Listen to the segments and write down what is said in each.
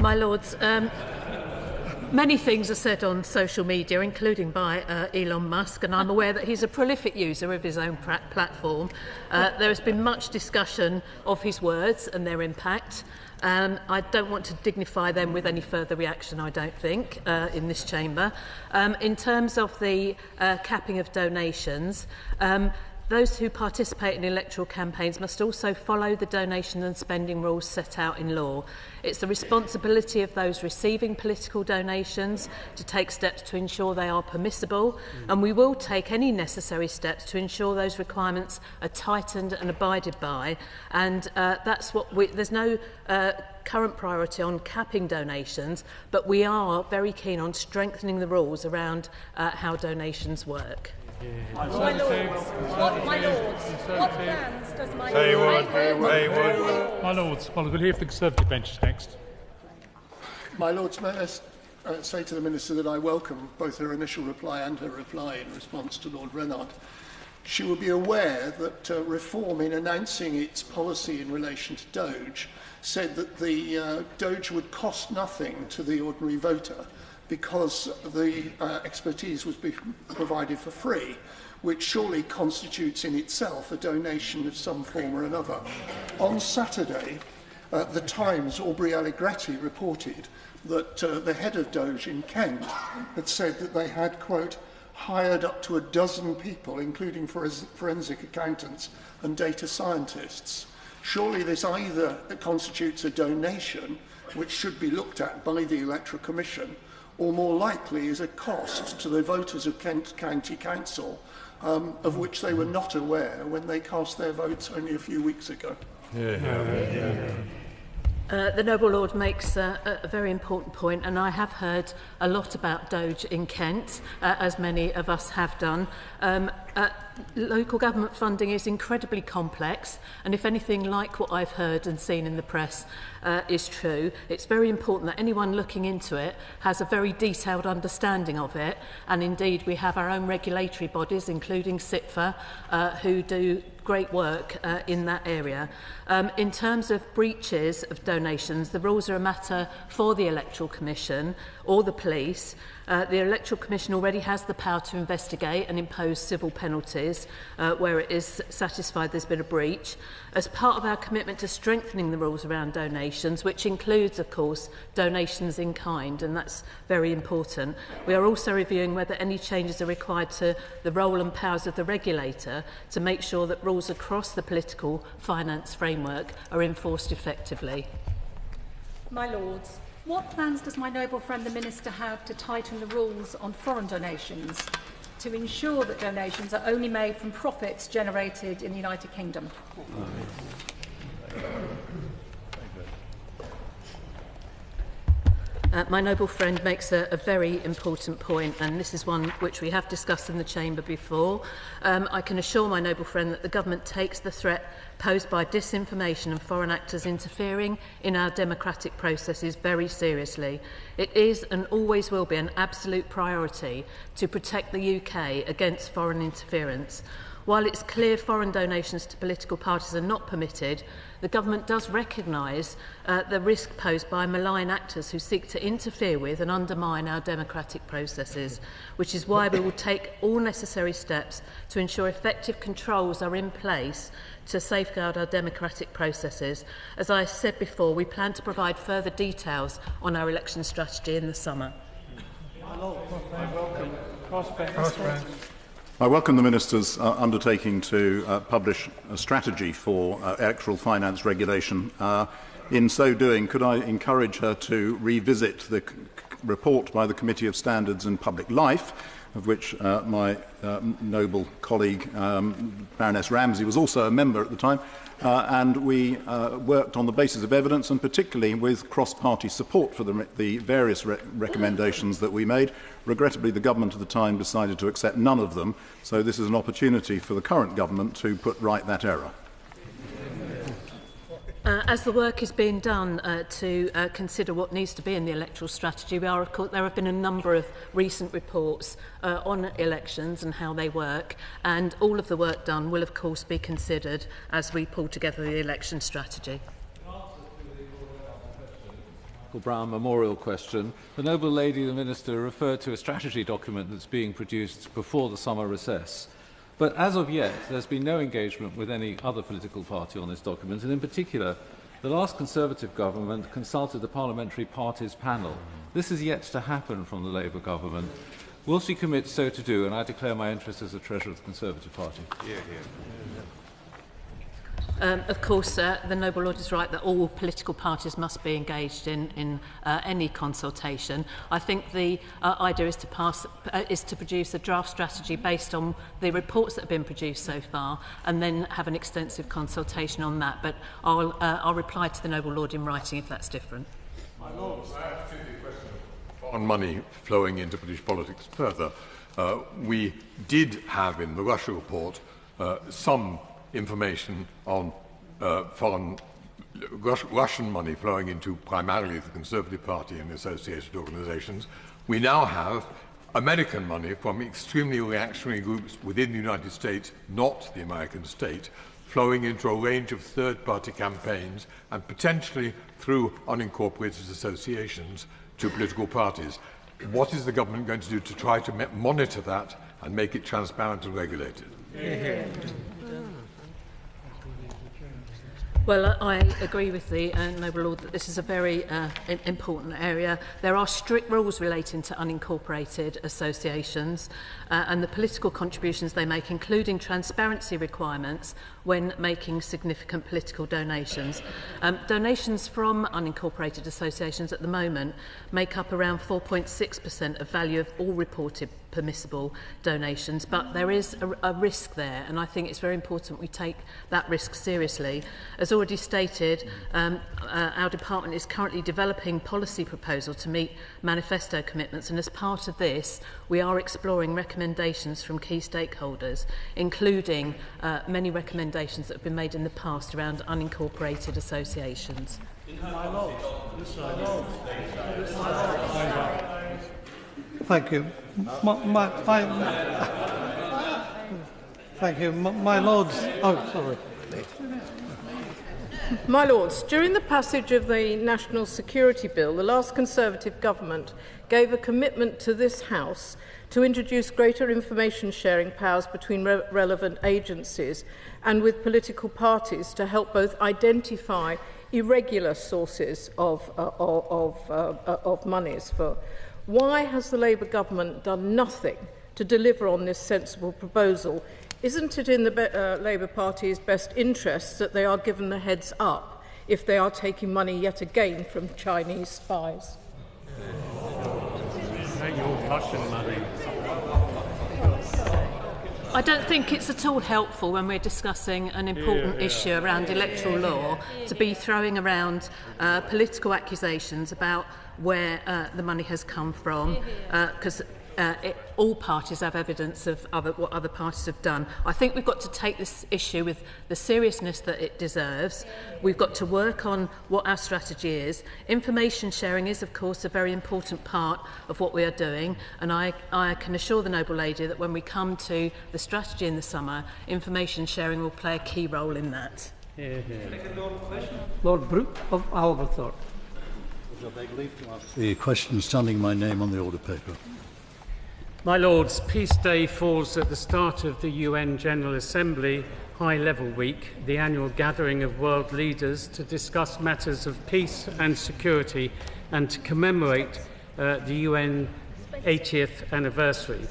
My Lords, many things are said on social media, including by Elon Musk, and I'm aware that he's a prolific user of his own platform. There has been much discussion of his words and their impact. I don't want to dignify them with any further reaction, I don't think, in this chamber. In terms of the capping of donations, those who participate in electoral campaigns must also follow the donation and spending rules set out in law. It's the responsibility of those receiving political donations to take steps to ensure they are permissible, and we will take any necessary steps to ensure those requirements are tightened and abided by. And that's what there's no current priority on capping donations, but we are very keen on strengthening the rules around how donations work. My Lords, what plans does my My Lords, we'll hear from the Conservative bench next. My Lords, may I say to the Minister that I welcome both her initial reply and her reply in response to Lord Renard. She will be aware that Reform, in announcing its policy in relation to Doge, said that the Doge would cost nothing to the ordinary voter, because the expertise was being provided for free, which surely constitutes in itself a donation of some form or another. On Saturday, the Times, Aubrey Allegretti, reported that the head of Doge in Kent had said that they had, quote, hired up to 12 people, including forensic accountants and data scientists. Surely this either constitutes a donation, which should be looked at by the Electoral Commission, or more likely is a cost to the voters of Kent County Council, of which they were not aware when they cast their votes only a few weeks ago. The Noble Lord makes a very important point, and I have heard a lot about Doge in Kent, as many of us have done. Local government funding is incredibly complex, and if anything like what I've heard and seen in the press is true, it's very important that anyone looking into it has a very detailed understanding of it, and indeed we have our own regulatory bodies, including CITFA, who do great work in that area. In terms of breaches of donations, the rules are a matter for the Electoral Commission or the police. The Electoral Commission already has the power to investigate and impose civil penalties where it is satisfied there's been a breach. As part of our commitment to strengthening the rules around donations, which includes, of course, donations in kind, and that's very important, we are also reviewing whether any changes are required to the role and powers of the regulator to make sure that rules across the political finance framework are enforced effectively. My Lords, what plans does my noble friend the Minister have to tighten the rules on foreign donations to ensure that donations are only made from profits generated in the United Kingdom? My noble friend makes a very important point, and this is one which we have discussed in the chamber before. I can assure my noble friend that the government takes the threat posed by disinformation and foreign actors interfering in our democratic processes very seriously. It is and always will be an absolute priority to protect the UK against foreign interference. While it's clear foreign donations to political parties are not permitted, the government does recognise the risk posed by malign actors who seek to interfere with and undermine our democratic processes, which is why we will take all necessary steps to ensure effective controls are in place to safeguard our democratic processes. As I said before, we plan to provide further details on our election strategy in the summer. I welcome the Minister's undertaking to publish a strategy for electoral finance regulation. In so doing, could I encourage her to revisit the report by the Committee of Standards and Public Life, of which my noble colleague Baroness Ramsey was also a member at the time, and we worked on the basis of evidence and particularly with cross-party support for the various recommendations that we made. Regrettably, the government at the time decided to accept none of them, so this is an opportunity for the current government to put right that error. As the work is being done to consider what needs to be in the electoral strategy, there have been a number of recent reports on elections and how they work, and all of the work done will of course be considered as we pull together the election strategy. Michael Brown memorial question, the noble lady, the Minister, referred to a strategy document that's being produced before the summer recess. But as of yet, there's been no engagement with any other political party on this document, and in particular, the last Conservative government consulted the Parliamentary Parties panel. This is yet to happen from the Labour government. Will she commit so to do? And I declare my interest as the Treasurer of the Conservative Party. Of course, the noble lord is right that all political parties must be engaged in any consultation. I think the idea is to produce a draft strategy based on the reports that have been produced so far, and then have an extensive consultation on that. But I'll reply to the noble lord in writing if that's different. My Lord, on money flowing into British politics further, we did have in the Russia report some information on Russian money flowing into primarily the Conservative Party and associated organisations. We now have American money from extremely reactionary groups within the United States, not the American state, flowing into a range of third-party campaigns and potentially through unincorporated associations to political parties. What is the government going to do to try to monitor that and make it transparent and regulated? Well, I agree with the noble lord that this is a very important area. There are strict rules relating to unincorporated associations and the political contributions they make, including transparency requirements when making significant political donations. Donations from unincorporated associations at the moment make up around 4.6% of value of all reported permissible donations, but there is a risk there, and I think it's very important we take that risk seriously. As already stated, our department is currently developing policy proposal to meet manifesto commitments, and as part of this we are exploring recommendations from key stakeholders, including many recommendations that have been made in the past around unincorporated associations. Thank you. Thank you. My Lords. Oh, sorry. My Lords, during the passage of the National Security Bill, the last Conservative government gave a commitment to this House to introduce greater information sharing powers between relevant agencies and with political parties to help both identify irregular sources of monies for. Why has the Labour government done nothing to deliver on this sensible proposal? Isn't it in the Labour Party's best interests that they are given the heads up if they are taking money yet again from Chinese spies? I don't think it's at all helpful when we're discussing an important issue around electoral law to be throwing around political accusations about where the money has come from, because all parties have evidence of what other parties have done. I think we've got to take this issue with the seriousness that it deserves. We've got to work on what our strategy is. Information sharing is, of course, a very important part of what we are doing, and I can assure the noble lady that when we come to the strategy in the summer, information sharing will play a key role in that. Lord Brooke of Alberthorpe. I beg leave to ask the question standing my name on the order paper. My Lords, Peace Day falls at the start of the UN General Assembly High-Level Week, the annual gathering of world leaders to discuss matters of peace and security and to commemorate the UN 80th anniversary.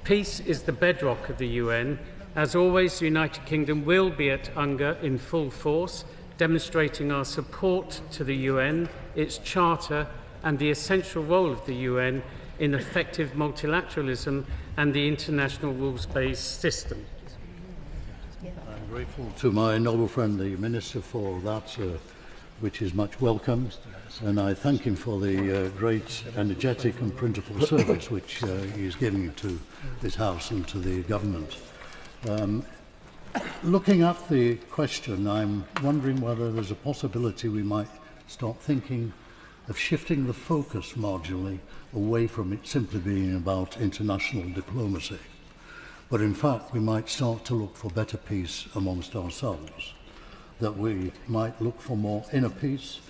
Peace is the bedrock of the UN. As always, the United Kingdom will be at UNGA in full force, demonstrating our support to the UN, its charter and the essential role of the UN in effective multilateralism and the international rules-based system. I'm grateful to my noble friend the Minister for that, which is much welcomed, and I thank him for the great energetic and printable service which he is giving to this House and to the government. Looking at the question, I'm wondering whether there's a possibility we might start thinking of shifting the focus marginally away from it simply being about international diplomacy. But in fact, we might start to look for better peace amongst ourselves, that we might look for more inner peace